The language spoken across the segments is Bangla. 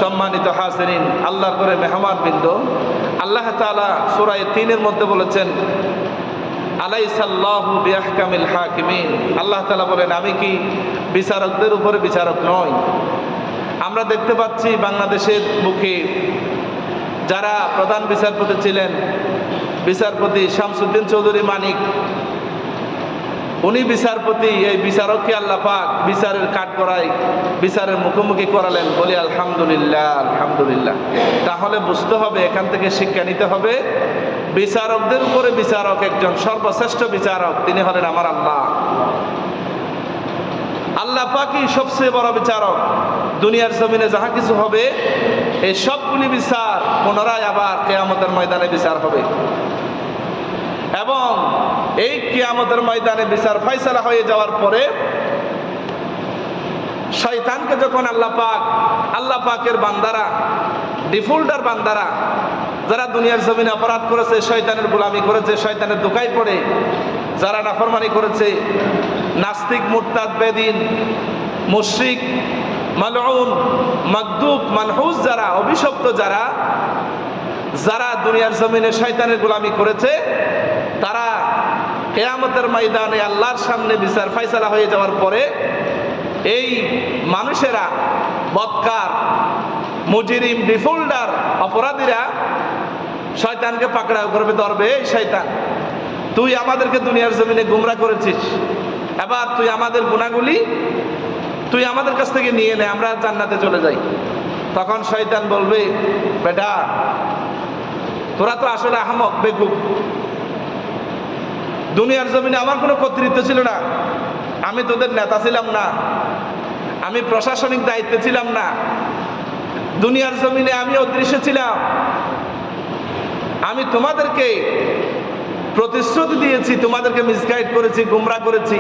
সম্মানিত হাজিরিন, আল্লাহর ঘরে মেহমানবৃন্দ, আল্লাহ তাআলা সূরা ৩-এর মধ্যে বলেছেন, আলাইসাল্লাহু বিআহকামিল হাকিমিন। আল্লাহ তাআলা বলেন, আমি কি বিচারকদের উপরে বিচারক নই? আমরা দেখতে পাচ্ছি বাংলাদেশের বুকে যারা প্রধান বিচারপতি ছিলেন, বিচারপতি শামসুদ্দিন চৌধুরী মানিক, উনি বিচারপতি, এই বিচারককে আল্লাহ পাক বিচারের কাঠগড়ায় বিচারের মুখোমুখি করালেন। বলি আলহামদুলিল্লাহ, আলহামদুলিল্লাহ। তাহলে বুঝতে হবে, এখান থেকে শিক্ষা নিতে হবে, বিচারকদের উপরে বিচারক একজন সর্বশ্রেষ্ঠ বিচারক, তিনি হলেন আমার আল্লাহ। আল্লাহ পাকই সবচেয়ে বড় বিচারক। দুনিয়ার জমিনে যাহা কিছু হবে, এই সবগুলি বিচার পুনরায় আবার কিয়ামতের ময়দানে বিচার হবে, এবং এই কিয়ামতের ময়দানে বিচার ফয়সালা হয়ে যাওয়ার পরে শয়তানকে যখন আল্লাহ পাকের বান্দারা, ডিফল্টার বান্দারা, যারা দুনিয়ার জমিনে অপরাধ করেছে, শয়তানের গোলামি করেছে, শয়তানের দোকায় পড়ে যারা নাফরমানি করেছে, নাস্তিক, মুরতাদ, বেদিন, মুশরিক, মালউন, মাগদুব, মানহুস, যারা অভিশপ্ত, যারা দুনিয়ার জমিনে শয়তানের গোলামি করেছে, তারা কিয়ামতের ময়দানে আল্লাহর সামনে বিচার ফয়সালা হয়ে যাওয়ার পরে এই মানুষেরা, বদকার, মুজরিম, ডিফল্টার, অপরাধীরা শয়তানকে পাকড়াও করবে, ধরবে, এই শয়তান, তুই আমাদেরকে দুনিয়ার জমিনে গুমরাহ করেছিস, এবার তুই আমাদের গুনাহগুলি তুই আমাদের কাছ থেকে নিয়ে নে, আমরা জান্নাতে চলে যাই। তখন শয়তান বলবে, বেটা, তোরা তো আসলে আহমক, বেকুব। দুনিয়ার জমিনে আমার কোনো কর্তৃত্ব ছিল না, আমি তোদের নেতা ছিলাম না, আমি প্রশাসনিক দায়িত্বে ছিলাম না, দুনিয়ার জমিনে আমি অদৃশ্য ছিলাম, আমি তোমাদেরকে প্রতিশ্রুতি দিয়েছি, তোমাদেরকে মিসগাইড করেছি, গুমরাহ করেছি,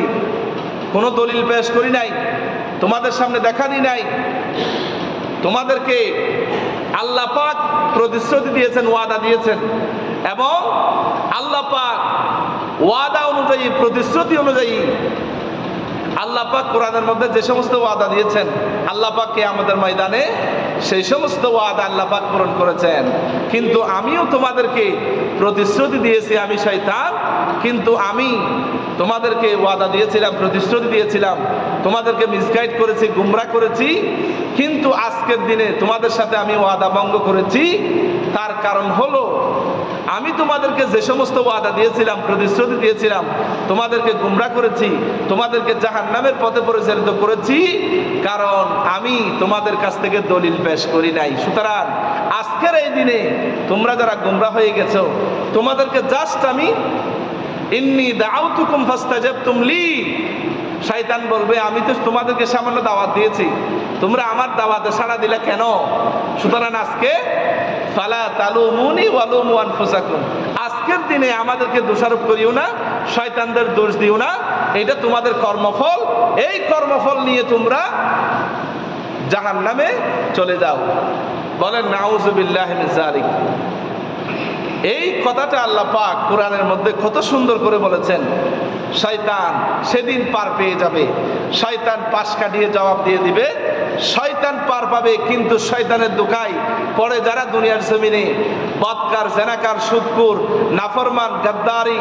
কোনো দলিল পেশ করি নাই, তোমাদের সামনে দেখা দিই নাই। তোমাদেরকে আল্লাহ পাক প্রতিশ্রুতি দিয়েছেন, ওয়াদা দিয়েছেন, এবং আল্লাহ পাক ওয়াদা অনুযায়ী, প্রতিশ্রুতি অনুযায়ী আল্লাহ পাক কোরআনের মধ্যে যে সমস্ত ওয়াদা দিয়েছেন, আল্লাহ পাক কিয়ামতের ময়দানে সেই সমস্ত ওয়াদা আল্লাহ পাক পূরণ করেছেন। কিন্তু আমিও তোমাদেরকে প্রতিশ্রুতি দিয়েছি, আমি শয়তান, কিন্তু আমি তোমাদেরকে ওয়াদা দিয়েছিলাম, প্রতিশ্রুতি দিয়েছিলাম, তোমাদেরকে মিসগাইড করেছি, গুমরাহ করেছি, কিন্তু আজকের দিনে তোমাদের সাথে আমি ওয়াদা ভঙ্গ করেছি। তার কারণ হলো, আমি তোমাদেরকে যে সমস্ত ওয়াদা দিয়েছিলাম, প্রতিশ্রুতি দিয়েছিলাম, তোমাদেরকে গুমরাহ করেছি, তোমাদেরকে জাহান্নামের পথে পরিচালিত করেছি, কারণ আমি তোমাদের কাছ থেকে দলিল পেশ করি নাই। সুতরাং আজকের এই দিনে তোমরা যারা গুমরাহ হয়ে গেছো, তোমাদেরকে জাস্ট আমি ইন্নী দাউতুকুম ফাস্তাজাবতুম লি, শয়তান বলবে, আমি তো তোমাদেরকে সামান্য দাওয়াত দিয়েছি, তোমরা আমার দাওয়াতে সাড়া দিলে কেন? সুতরাং আজকে ফালা তালুমুনি ওয়ালুমু আনফুসাকুম, আজকের দিনে আমাদেরকে দোষারোপ করিও না, শয়তানদের দোষ দিও না, এটা তোমাদের কর্মফল, এই কর্মফল নিয়ে তোমরা জাহান্নামে চলে যাও। বলেন নাউযুবিল্লাহি মিন যালিক। এই কথাটা আল্লাহ পাক কোরআনের মধ্যে কত সুন্দর করে বলেছেন। শয়তান সেদিন পার পেয়ে যাবে, শয়তান পাশ কাটিয়ে জবাব দিয়ে দিবে, শয়তান পার পাবে, কিন্তু শয়তানের দোকায় পড়ে যারা দুনিয়ার জমিনে বদকার, জেনাকার, সুদকুর, নাফরমান, গাদ্দারি,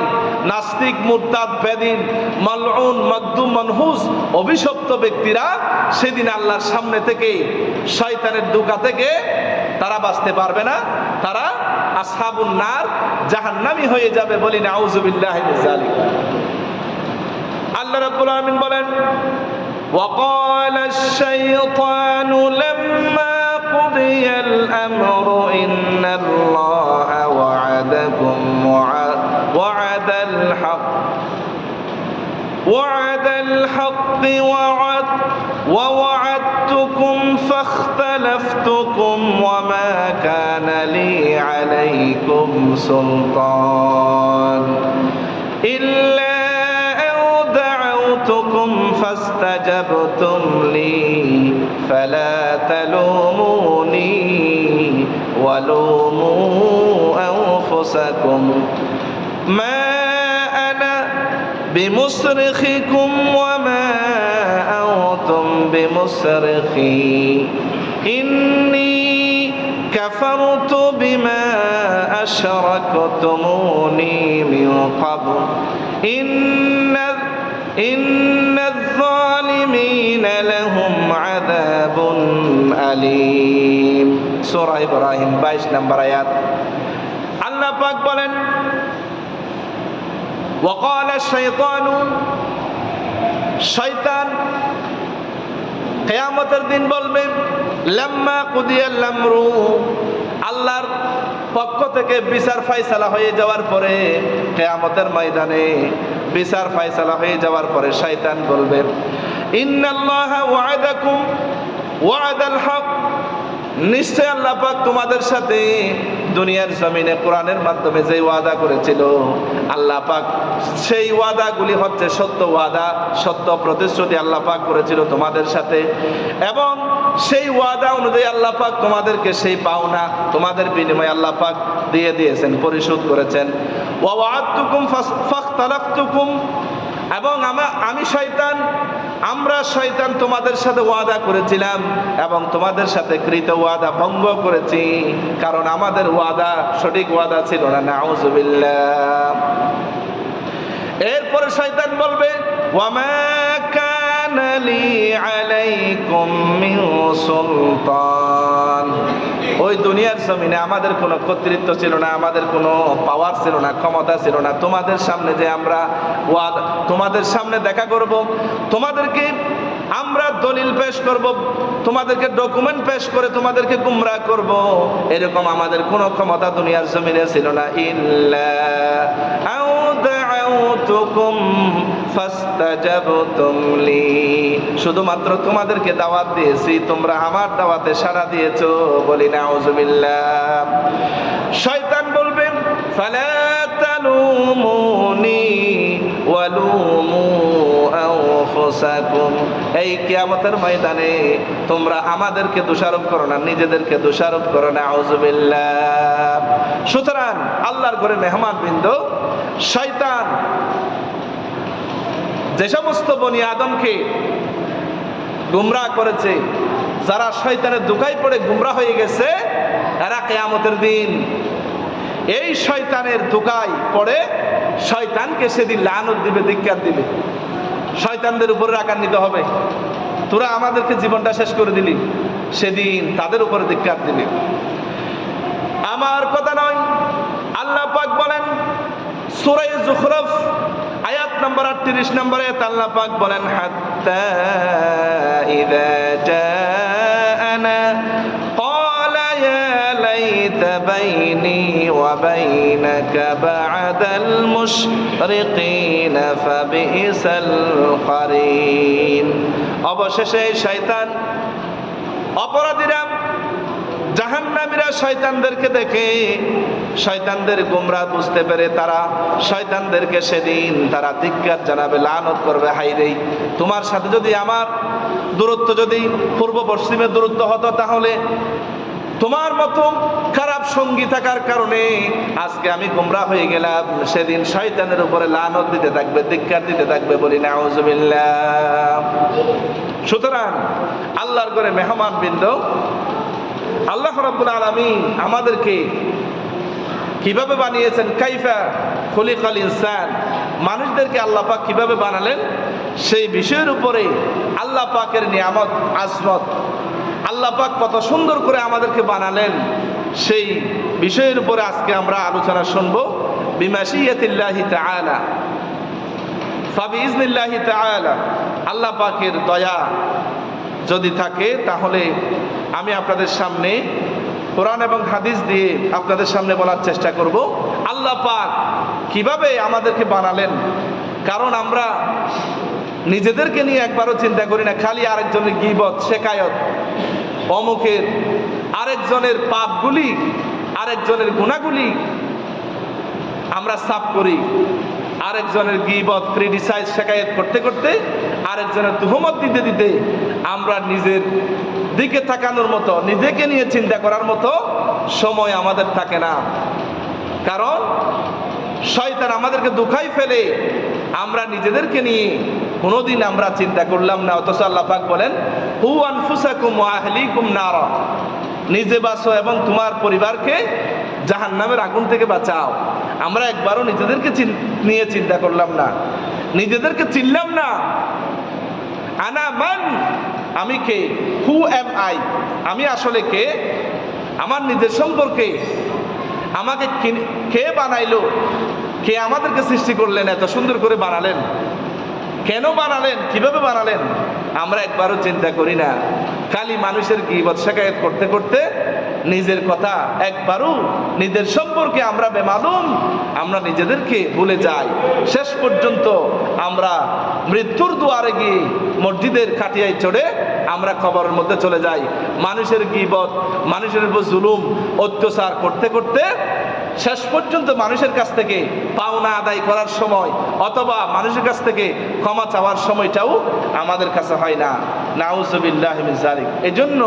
নাস্তিক, মুরতাদ, বেদিন, মালউন, মাগদুম, মানহুস, অভিশপ্ত ব্যক্তিরা সেদিন আল্লাহর সামনে থেকে, শয়তানের দোকা থেকে তারা বাঁচতে পারবে না, তারা আসহাবুন নার, জাহান্নামী হয়ে যাবে। বলি নাউযুবিল্লাহি মিন যালিক। আল্লাহ রাব্বুল আলামিন বলেন, وقال الشيطان لما قضي الأمر إن الله وعدكم وعد الحق ووعدتكم فاختلفتكم وما كان لي عليكم سلطان إلا دعوتكم فاستجبتم لي فلا تلوموني ولوموا أنفسكم ما أنا بمصرخكم وما أنتم بمصرخي إني কাফারতু বিমা আশরাকতুমুনি মিন ক্বাবল ইন্নায যালিমিনা লাহুম আযাবুন আলীম। সূরা ইব্রাহিম 22 নম্বর আয়াত। আল্লাহ পাক বলেন, ওয়াকাল শাইতানু, শয়তান কিয়ামতের দিন বলবে, লাম্মা কুদিয়াল আমরু, আল্লাহর পক্ষ থেকে বিচার ফায়সালা হয়ে যাওয়ার পরে, কিয়ামতের ময়দানে বিচার ফায়সালা হয়ে যাওয়ার পরে শয়তান বলবে, ইন্নাল্লাহা ওয়া'আদাকুম ওয়া'আদাল হক, নিশ্চয় আল্লাহ পাক তোমাদের সাথে দুনিয়ার জমিনে কোরআনের মাধ্যমে যে ওয়াদা করেছিল, আল্লাহ পাক সেই ওয়াদাগুলি হচ্ছে সত্য ওয়াদা, সত্য প্রতিশ্রুতি আল্লাহ পাক করেছিল তোমাদের সাথে, এবং সেই ওয়াদা অনুযায়ী আল্লাহ পাক তোমাদেরকে সেই পাওনা তোমাদের বিনিময়ে আল্লাহ পাক দিয়ে দিয়েছেন, পরিশোধ করেছেন। ওয়া ওয়া'আদতুকুম ফাখতালাফতুকুম, এবং আমি শয়তান, আমরা শয়তান তোমাদের সাথে ওয়াদা করেছিলাম এবং তোমাদের সাথে কৃত ওয়াদা ভঙ্গ করেছি, কারণ আমাদের ওয়াদা সঠিক ওয়াদা ছিল না। নাউযুবিল্লাহ। এরপরে শয়তান বলবে, ওয়ামা কানা লি আলাইকুম মিন সুলতান, ওই দুনিয়ার জমিনে আমাদের কোনো কর্তৃত্ব ছিল না, আমাদের কোনো পাওয়ার ছিল না, ক্ষমতা ছিল না। তোমাদের সামনে যে আমরা তোমাদের সামনে দেখা করব, তোমাদেরকে আমরা দলিল পেশ করব, তোমাদেরকে ডকুমেন্ট পেশ করে তোমাদেরকে গুমরাহ করব, এরকম আমাদের কোনো ক্ষমতা দুনিয়ার জমিনে ছিল না। ইল্লা আউদাউতুকুম ফাস্তাজাবতুম লি, শুধুমাত্র তোমাদেরকে দাওয়াত দিয়েছি, তোমরা আমার দাওয়াতে সাড়া দিয়েছো। বলি নাউযুবিল্লাহ। শয়তান বলবেন, ফালা তালুমুনি ওয়ালুমু আনফুসাকুম, এই কিয়ামতের ময়দানে তোমরা আমাদেরকে দোষারোপ করো না, নিজেদেরকে দোষারোপ করো না। নাউযুবিল্লাহ। সুতরাং আল্লাহর ঘরে মেহমানবৃন্দ, শয়তান যে সমস্ত বনি আদমকে গুমরাহ করেছে, যারা শয়তানের ধোঁকায় পড়ে গুমরাহ হয়ে গেছে, এরা কিয়ামতের দিন এই শয়তানের ধোঁকায় পড়ে শয়তানকে সেদিন লানত দিবে, ধিক্কার দিবে। শয়তানদের উপরে রাগান্বিত হবে, তোরা আমাদেরকে জীবনটা শেষ করে দিলি, সেদিন তাদের উপরে ধিক্কার দিবে। আমার কথা নয়, আল্লাহ পাক বলেন সূরা যুখরুফ আয়াত নম্বর 38 নম্বর আয়াত, আল্লাহ পাক বলেন, হাত্তা ইযা জাআনা ক্বালা ইয়া লাইতা বাইনি ওয়া বাইনাকা বা'দাল মুশরিকিন ফাবিসাল কারিন। অবশেষে শয়তান, অপরাধীরা, জাহান্নামীরা শয়তানদেরকে দেখে, শয়তানদের গুমরাহ বুঝতে পেরে তারা শয়তানদেরকে সেদিন তারা ধিক্কার জানাবে, লানত করবে, হায়রে তোমার সাথে যদি আমার দূরত্ব যদি পূর্ব পশ্চিমের দূরত্ব হতো, তাহলে তোমার মতো খারাপ সঙ্গী থাকার কারণে আজকে আমি গুমরাহ হয়ে গেলাম। সেদিন শয়তানের উপরে লানত দিতে থাকবে, ধিক্কার দিতে থাকবে। বলি নাউযুবিল্লাহ। সুতরাং আল্লাহর ঘরে মেহমানবৃন্দ, আল্লাহ রাব্বুল আলামিন আমাদেরকে কিভাবে বানিয়েছেন, কাইফা খুলিকাল ইনসান, মানুষদেরকে আল্লাহ পাক কিভাবে বানালেন, সেই বিষয়ের উপরে আল্লাহ পাকের নিয়ামত, আজমত, আল্লাহ পাক কত সুন্দর করে আমাদেরকে বানালেন, সেই বিষয়ের উপরে আজকে আমরা আলোচনা শুনবো। বিমাশিয়াতিল্লাহি তাআলা ফাবিইজনিল্লাহি তাআলা, আল্লাহ পাকের দয়া যদি থাকে তাহলে আমি আপনাদের সামনে কোরআন এবং হাদিস দিয়ে আপনাদের সামনে বলার চেষ্টা করব আল্লাহ পাক কিভাবে আমাদেরকে বানালেন। কারণ আমরা নিজেদেরকে নিয়ে একবারও চিন্তা করি না, খালি আরেকজনের গীবত, শেকায়ত, অমুকের, আরেকজনের পাপগুলি, আরেকজনের গুনাহগুলি আমরা সাফ করি। আরেকজনের গীবত, ক্রিটিসাইজ, শেকায়ত করতে করতে, আরেকজনের তুহমত দিতে দিতে আমরা নিজের দিকে তাকানোর মতো, নিজেকে নিয়ে চিন্তা করার মতো সময় আমাদের থাকে না। কারণ শয়তান আমাদেরকে দুঃখাই ফেলে, আমরা নিজেদেরকে নিয়ে কোনোদিন আমরা চিন্তা করলাম না। অথচ আল্লাহ পাক বলেন, কু আনফুসাকুম ওয়া আহলিকুম নারা, নিজে বাঁচো এবং তোমার পরিবারকে জাহান্নামের আগুন থেকে বাঁচাও। আমরা একবারও নিজেদেরকে নিয়ে চিন্তা করলাম না, নিজেদেরকে চিনলাম না। আনা মান, আমি কে, হু এম আই, আমি আসলে কে, আমার নিজের সম্পর্কে আমাকে কে বানাইলো, কে আমাদেরকে সৃষ্টি করলেন, এত সুন্দর করে বানালেন, কেন বানালেন, কিভাবে বানালেন, আমরা একবারও চিন্তা করি না। খালি মানুষের গীবত শিকায়ত করতে করতে নিজের কথা একবারও, নিজের সম্পর্কে আমরা বেমালুম, আমরা নিজেদেরকে ভুলে যাই। শেষ পর্যন্ত আমরা মৃত্যুর দুয়ারে গিয়ে মসজিদের খাটিয়ায় চড়ে আমরা কবরের মধ্যে চলে যাই। মানুষের গীবত, মানুষের উপর জুলুম অত্যাচার করতে করতে শেষ পর্যন্ত মানুষের কাছ থেকে পাওনা আদায় করার সময় অথবা মানুষের কাছ থেকে ক্ষমা চাওয়ার সময়টাও আমাদের কাছে হয় না। নাউযুবিল্লাহি মিন যালিক। এজন্য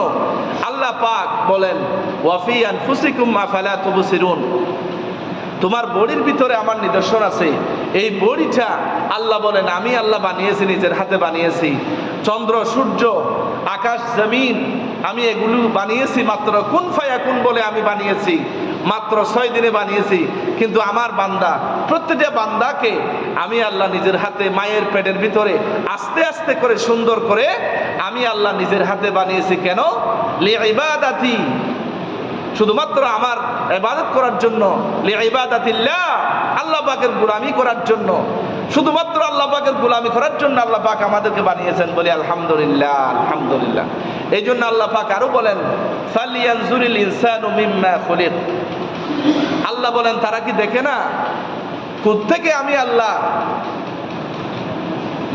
আল্লাহ পাক বলেন, ওয়াফি আনফুসিকুম আফালা তুবসিরুন, তোমার বডির ভিতরে আমার নিদর্শন আছে। এই বডিটা আল্লাহ বলেন আমি আল্লাহ বানিয়েছি, নিজের হাতে বানিয়েছি। চন্দ্র, সূর্য, আকাশ, জমিন, আমি এগুলো বানিয়েছি মাত্র কুন ফায়াকুন বলে আমি বানিয়েছি, মাত্র 6 দিনে বানিয়েছি। কিন্তু আমার বান্দা, প্রত্যেকটা বান্দাকে আমি আল্লাহ নিজের হাতে মায়ের পেটের ভিতরে আস্তে আস্তে করে সুন্দর করে আমি আল্লাহ নিজের হাতে বানিয়েছি। কেন? লিইবাদাতি, শুধুমাত্র আমার ইবাদত করার জন্য। লিইবাদাতিল্লাহ, আল্লাহ পাকের গোলামি করার জন্য, শুধুমাত্র আল্লাহ পাকের গোলামি করার জন্য আল্লাহ পাক আমাদেরকে বানিয়েছেন। বলি আলহামদুলিল্লাহ, আলহামদুলিল্লাহ। এই জন্য আল্লাহ পাক আরো বলেন, ফালিয়ানজুরিল ইনসানু মিম্মা খুলিক, আল্লাহ বলেন তারা কি দেখে না কোত্থেকে আমি আল্লাহ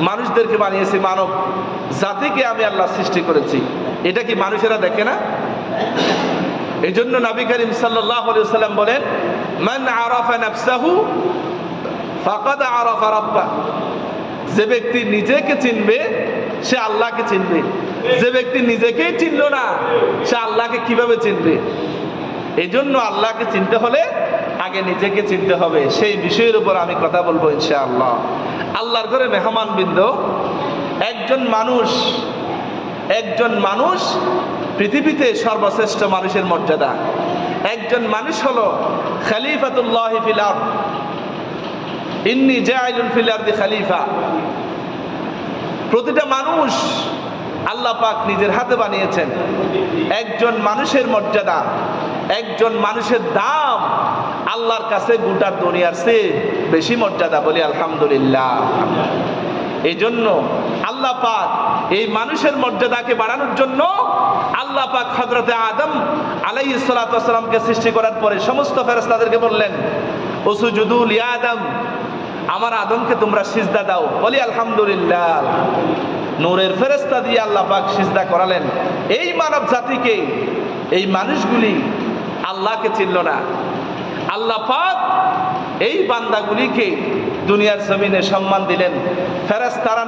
মানুষদেরকে বানিয়েছি, মানব জাতিকে আমি আল্লাহ সৃষ্টি করেছি। এটা কি মানুষেরা দেখে না? এই জন্য নবী করিম সাল্লাল্লাহু আলাইহি ওয়াসাল্লাম বলেন, মান আরাফা নাফসাহু ফাকাদ আরাফা রাব্বাহ, যে ব্যক্তি নিজেকে চিনবে সে আল্লাহকে চিনবে। যে ব্যক্তি নিজেকেই চিনলো না সে আল্লাহকে কিভাবে চিনবে? এই জন্য আল্লাহকে চিনতে হলে আগে নিজেকে চিনতে হবে। সেই বিষয়ের উপর আমি কথা বলবো ইনশাআল্লাহ। আল্লাহর ঘরে মেহমানবৃন্দ, একজন মানুষ পৃথিবীতে সর্বশ্রেষ্ঠ মানুষের মর্যাদা। একজন মানুষ হলো খলিফাতুল্লাহি ফিল আরদ, ইন্নী জাইলুন ফিল আরদি খলিফা। প্রতিটা মানুষ আল্লাহ পাক নিজের হাতে বানিয়েছেন। একজন মানুষের মর্যাদা, একজন মানুষের দাম আল্লাহর কাছে গোটা দুনিয়ার চেয়ে বেশি মর্যাদা। বলি আলহামদুলিল্লাহ। এই জন্য আল্লাহ পাক এই মানুষের মর্যাদাকে বাড়ানোর জন্য আল্লাহ পাক হযরতে আদম আলাইহিস সালাতু ওয়াস সালামকে সৃষ্টি করার পরে সমস্ত ফেরেশতাদেরকে বললেন, উসজুদু লি আদম, আমার আদমকে তোমরা সিজদা দাও। বলি আলহামদুলিল্লাহ। নূরের ফেরেশতা দিয়ে আল্লাহ পাক সিজদা করালেন। এই মানব জাতিকে, এই মানুষগুলি আল্লাহকে চিনল না। আল্লাহ পাক এই বান্দাগুলিকে দুনিয়ার জমিনে সম্মান দিলেন। ফেরেশতারা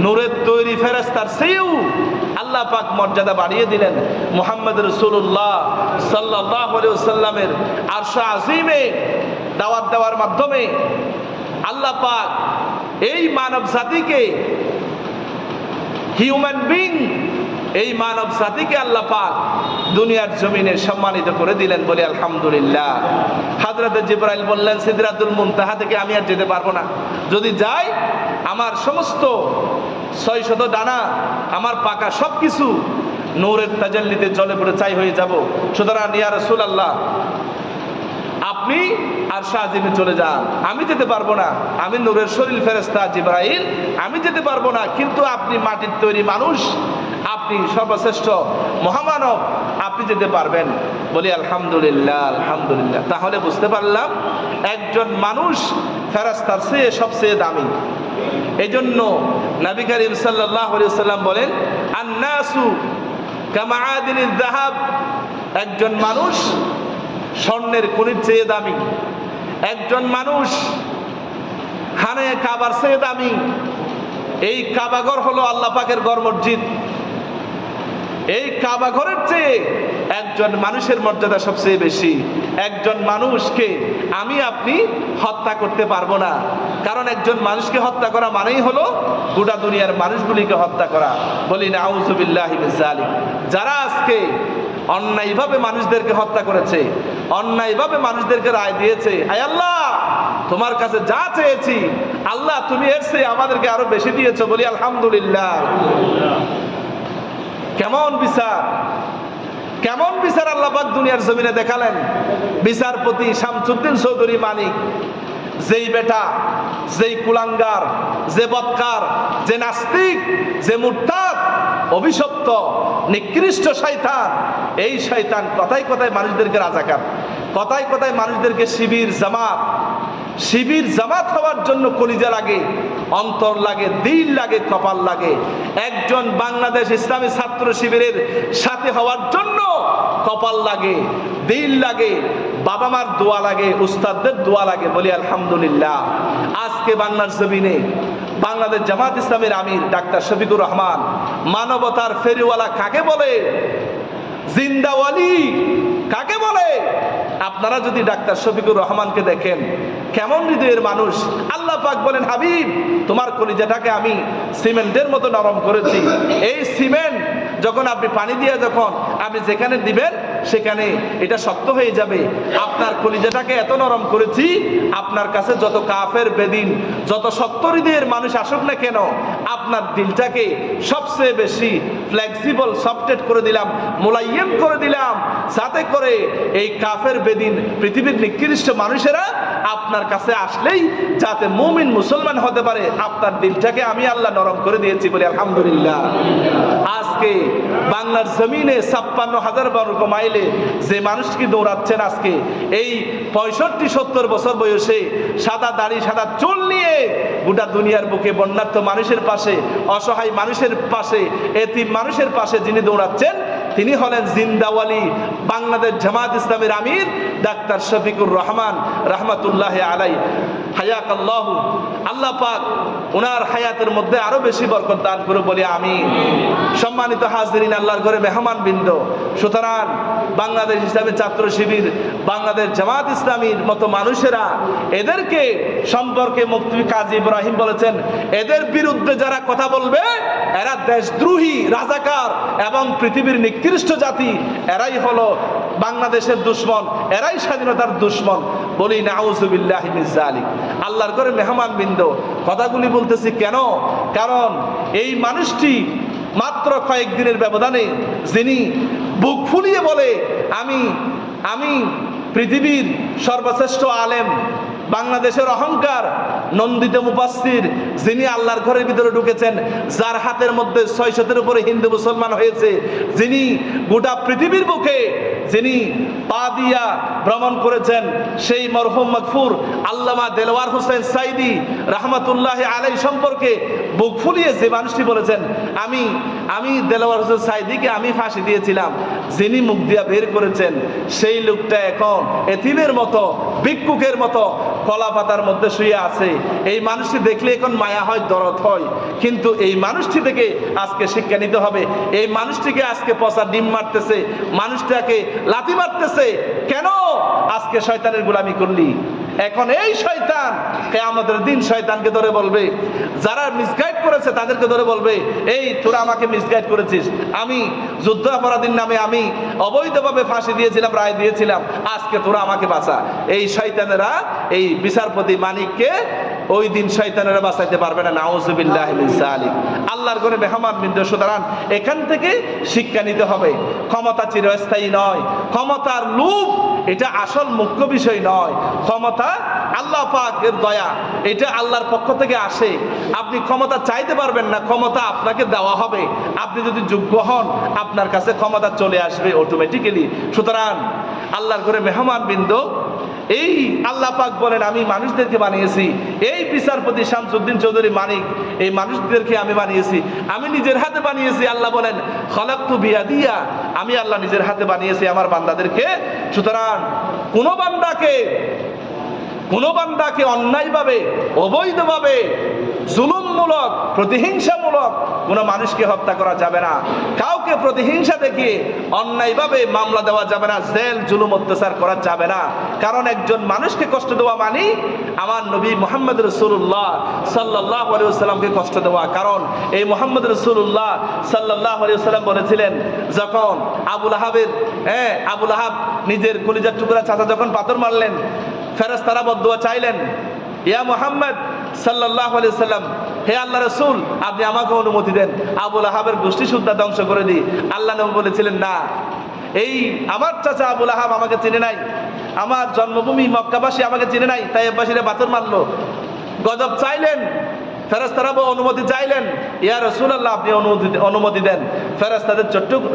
নূরের তৈরি ফেরেশতার চেয়েও আল্লাহ পাক মর্যাদা বাড়িয়ে দিলেন। মুহাম্মদ রাসূলুল্লাহ সাল্লাল্লাহু আলাইহি ওয়াসাল্লামের আরশ আজিমে দাওয়াত দেওয়ার মাধ্যমে আল্লাহ পাক এই মানব জাতিকে, হিউম্যান বিং, এই মানব জাতিকে আল্লাহ পাক দুনিয়ার জমিনে সম্মানিত করে দিলেন। বলি আলহামদুলিল্লাহ। হযরত জিবরাইল বললেন, সিদরাতুল মুনতাহা থেকে আমি আর যেতে পারবো না। যদি যাই আমার সমস্ত 600 ডানা, আমার পাকা সবকিছু নূরের তাজাল্লিতে জলে পড়ে ছাই হয়ে যাব। সুতরাং ইয়া রাসূলুল্লাহ, আপনি আরশ আজিমে চলে যান, আমি যেতে পারবো না। আমি নূরের শরীর ফেরেশতা জিবরাইল, আমি যেতে পারবো না। কিন্তু আপনি মাটির তৈরি মানুষ, আপনি সর্বশ্রেষ্ঠ মহামানব, আপনি যেতে পারবেন। বলি আলহামদুলিল্লাহ, আলহামদুলিল্লাহ। তাহলে বুঝতে পারলাম একজন মানুষ ফেরেশতার চেয়ে সবচেয়ে দামি। এই জন্য নবী করিম সাল্লাল্লাহু আলাইহি ওয়াসাল্লাম বলেন, আন-নাসু কামাআদিনিজ যাহাব, একজন মানুষ স্বর্ণের খনির চেয়ে দামি। একজন মানুষ খানে কাবার চেয়ে দামি। এই কাবাঘর হলো আল্লাহ পাকের ঘর, মসজিদ। এই কাবাঘরের চেয়ে একজন মানুষের মর্যাদা সবচেয়ে বেশি। একজন মানুষকে আমি আপনি হত্যা করতে পারবো না, কারণ একজন মানুষকে হত্যা করা মানেই হলো গোটা দুনিয়ার মানুষগুলিকে হত্যা করা। বলি নাউযুবিল্লাহি মিন যালিক। যারা আজকে অন্যায়ভাবে মানুষদেরকে হত্যা করেছে, অন্যায়ভাবে মানুষদেরকে রায় দিয়েছে। আয় আল্লাহ, তোমার কাছে যা চেয়েছি আল্লাহ তুমি এর চেয়ে আমাদেরকে আরো বেশি দিয়েছো, বলি আলহামদুলিল্লাহ। কেমন বিচার, কেমন বিচার আল্লাহ পাক দুনিয়ার জমিনে দেখালেন। বিচারপতি শামসুদ্দিন চৌধুরী মানিক, যেই বেটা, যেই কুলাঙ্গার, যে বদকার, যে নাস্তিক, যে মুরতাদ, অভিশপ্ত নিকৃষ্ট শয়তান, এই শয়তান কথায় কথায় মানুষদেরকে রাজাকার, কথায় কথায় মানুষদেরকে শিবির জামাত হওয়ার জন্য কলিজা লাগে, অন্তর লাগে, দিল লাগে, কপাল লাগে। একজন বাংলাদেশ ইসলামী ছাত্র শিবিরের সাথে হওয়ার জন্য কপাল লাগে, দিল লাগে, বাবা মার দোয়া লাগে, উস্তাদদের দোয়া লাগে, বলি আলহামদুলিল্লাহ। আজকে বাংলার জমিনে বাংলাদেশ জামাত ইসলামের আমির ডাক্তার শফিকুর রহমান, মানবতার ফেরিওয়ালা কাকে বলে, জিন্দাওয়ালি কাকে বলে? আপনারা যদি ডাক্তার শফিকুর রহমানকে দেখেন, কেমন হৃদয়ের মানুষ। আল্লাহ পাক বলেন, হাবিব তোমার কলিজাটাকে আমি সিমেন্টের মতো নরম করেছি। এই সিমেন্ট যখন আপনি পানি দিয়ে যখন আপনি যেখানে দিবেন সেখানে এটা শক্ত হয়ে যাবে। আপনার কলিজাটাকে এত নরম করেছি, আপনার কাছে যত কাফের বেদিন, যত শক্ত হৃদয়ের মানুষ আসুক না কেন, আপনার দিলটাকে সবচেয়ে বেশি ফ্লেক্সিবল, সফটেড করে দিলাম, মোলায়েম করে দিলাম, যাতে করে এই কাফের বেদিন, পৃথিবীর নিকৃষ্ট মানুষেরা আপনার কাছে আসলেই যাতে মুমিন মুসলমান হতে পারে, আপনার দিলটাকে আমি আল্লাহ নরম করে দিয়েছি, বলি আলহামদুলিল্লাহ। আজকে বাংলার জমিনে 56,000 বর্গ মাইলে যে মানুষকে দৌড়াচ্ছেন, আজকে এই 65-70 বছর বয়সে সাদা দাড়ি সাদা চুল নিয়ে গোটা দুনিয়ার বুকে বন্যার্থ মানুষের পাশে, অসহায় মানুষের পাশে, এতিম মানুষের পাশে যিনি দৌড়াচ্ছেন, তিনি হলেন জিন্দাওয়ালি বাংলাদেশ জামাত ইসলামের আমির ডাক্তার শফিকুর রহমান রহমাতুল্লাহ আলাই। হায়াত আল্লাহ, আল্লাহ পাক ওনার হায়াতের মধ্যে আরো বেশি বরকত দান করে, বলি আমিন। সম্মানিত হাজরিন, আল্লাহর ঘরে মেহমান বৃন্দ, সুতরাং বাংলাদেশ ইসলামী ছাত্র শিবির, বাংলাদেশ জামাত ইসলামীর মতো মানুষেরা, এদেরকে সম্পর্কে মুফতি কাজী ইব্রাহিম বলেছেন, এদের বিরুদ্ধে যারা কথা বলবে এরা দেশদ্রোহী, রাজাকার এবং পৃথিবীর নিকৃষ্ট জাতি, এরাই হলো বাংলাদেশের দুশ্মন, এরাই স্বাধীনতার দুশ্মন, বলি নাউজুবিল্লাহি মিন যালিক। আল্লাহর ঘরে মেহমান বৃন্দ, কথাগুলি বলতেছি কেন? কারণ এই মানুষটি মাত্র কয়েকদিনের ব্যবধানে যিনি বুক ফুলিয়ে বলে, আমি পৃথিবীর সর্বশ্রেষ্ঠ আলেম, বাংলাদেশের অহংকার, নন্দিত মুফাসসির, যিনি আল্লাহর ঘরের ভিতরে ঢুকেছেন, যার হাতের মধ্যে 600-এর উপরে হিন্দু মুসলমান হয়েছে, যিনি গোটা পৃথিবীর বুকে যিনি পা দিয়া ভ্রমণ করেছেন, সেই মরহুম মাগফুর আল্লামা দেলওয়ার হোসেন সাইদি রহমতুল্লাহ আলাই সম্পর্কে বুক ফুলিয়ে যে মানুষটি বলেছেন, আমি দেলওয়ার হোসেন সাইদিকে আমি ফাঁসি দিয়েছিলাম, যিনি মুখ দিয়া বের করেছেন, সেই লোকটা এখন এতিমের মতো, ভিক্ষুকের মতো কলা পাতার মধ্যে শুয়ে আছে। এই মানুষটি দেখলে এখন মায়া হয়, দরদ হয়, কিন্তু এই মানুষটি থেকে আজকে শিক্ষা নিতে হবে। এই মানুষটিকে আজকে পচা ডিম মারতেছে, মানুষটাকে লাথি মারতেছে, কেন? আজকে শয়তানের গোলামি করলি। এখন এই শয়তান কিয়ামতের দিন শয়তানকে ধরে বলবে, যারা মিসগাইড করেছে তাদেরকে ধরে বলবে, এই তোরা আমাকে মিসগাইড করেছিস, আমি যুদ্ধ অপরাধীর নামে আমি অবৈধভাবে ফাঁসি দিয়েছিলাম, রায় দিয়েছিলাম, আজকে তোরা আমাকে বাঁচা। এই শয়তানেরা এই বিচারপতি মানিককে ওই দিন শয়তানেরা বাঁচাইতে পারবে না, নাউজুবিল্লাহি মিন যালিক। আল্লাহর ঘরে মেহমান বৃন্দ, সুতরাং এখান থেকে শিক্ষা নিতে হবে, ক্ষমতা চিরস্থায়ী নয়, ক্ষমতার লোভ এটা আসল মুখ্য বিষয় নয়। ক্ষমতা আল্লাহ পাকের দয়া, এটা আল্লাহর পক্ষ থেকে আসে। আপনি ক্ষমতা চাইতে পারবেন না, ক্ষমতা আপনাকে দেওয়া হবে। আপনি যদি যোগ্য হন, আপনার কাছে ক্ষমতা চলে আসবে অটোমেটিক্যালি। সুতরাং আল্লাহর ঘরে মেহমান বৃন্দ, এই আল্লাহ পাক বলেন, আমি মানুষদেরকে বানিয়েছি, এই বিচারপতি শামসুদ্দিন চৌধুরী মানিক, এই মানুষদেরকে আমি বানিয়েছি, আমি নিজের হাতে বানিয়েছি। আল্লাহ বলেন, খলাকতু বিয়াদিয়া, আমি আল্লাহ নিজের হাতে বানিয়েছি আমার বান্দাদেরকে। সুতরাং কোনো বান্দাকে অন্যায়ভাবে, অবৈধভাবে, জুলুমমূলক, প্রতিহিংসামূলক কোনো মানুষকে হত্যা করা যাবে না। কাউকে কাউকে প্রতিহিংসা দেখিয়ে অন্যায়ভাবে মামলা দেওয়া যাবে না, জেল জুলুম অত্যাচার করা যাবে না। কারণ একজন মানুষকে কষ্ট দেওয়া মানে আমার নবী মুহাম্মদ রাসূলুল্লাহ সাল্লাল্লাহু আলাইহি ওয়াসাল্লামকে কষ্ট দেওয়া। কারণ এই মুহাম্মদ রাসূলুল্লাহ সাল্লাল্লাহু আলাইহি ওয়াসাল্লাম বলেছিলেন, যখন আবু লাহাব নিজের কলিজার টুকরা চাচা যখন পাথর মারলেন, ফেরেশতারা বদদুয়া চাইলেন, ইয়া মুহাম্মদ সাল্লাল্লাহু আলাইহি ওয়াসাল্লাম, হে আল্লাহ রাসূল, আপনি আমাকে অনুমতি দেন, আবু লাহাবের গোষ্ঠী সুদ্ধা ধ্বংস করে দিই। আল্লাহ নবী বলেছিলেন, না, এই আমার চাচা আবু লাহাব আমাকে চিনে নাই, আমার জন্মভূমি মক্কাবাসী আমাকে চিনে নাই, তাইয়্যিববাসীরা পাথর মারলো। গজব চাইলেন, ফেরেশতারা অনুমতি চাইলেন, ইয়া রাসূলুল্লাহ, আপনি অনুমতি দেন, ফেরেশতাদের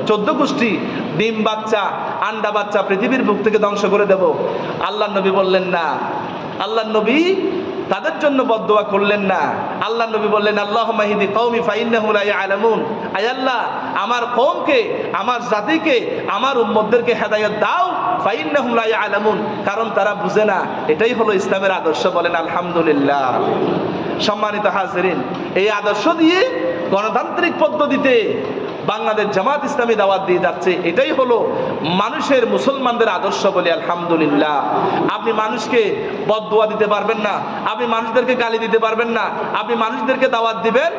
14 গোষ্ঠী ডিম বাচ্চা আন্ডা বাচ্চা পৃথিবীর বুক থেকে ধ্বংস করে দেব। আল্লাহ নবী বললেন না, আল্লাহ নবী তাদের জন্য বদদুয়া করলেন না। আল্লাহ নবী বললেন, আল্লাহুম্মা হিদি কওমি ফাইন্নাহুম লা ইয়ালামুন, আয় আল্লাহ, আমার কওমকে, আমার জাতিকে, আমার উম্মতদেরকে হেদায়েত দাও, ফাইন্নাহুম লা ইয়ালামুন, কারণ তারা বুঝে না। এটাই হলো ইসলামের আদর্শ। বলেন আলহামদুলিল্লাহ। সম্মানিত হাজিরিন, এই আদর্শ দিয়ে গণতান্ত্রিক পদ্ধতিতে বাংলাদেশ জামাত ইসলামী দাওয়াত দিয়ে যাচ্ছে। এটাই হলো মানুষের, মুসলমানদের আদর্শ। বলি আলহামদুলিল্লাহ। আপনি মানুষকে বদদুয়া দিতে পারবেন না, আপনি মানুষদেরকে গালি দিতে পারবেন না, আপনি মানুষদেরকে দাওয়াত দিবেন,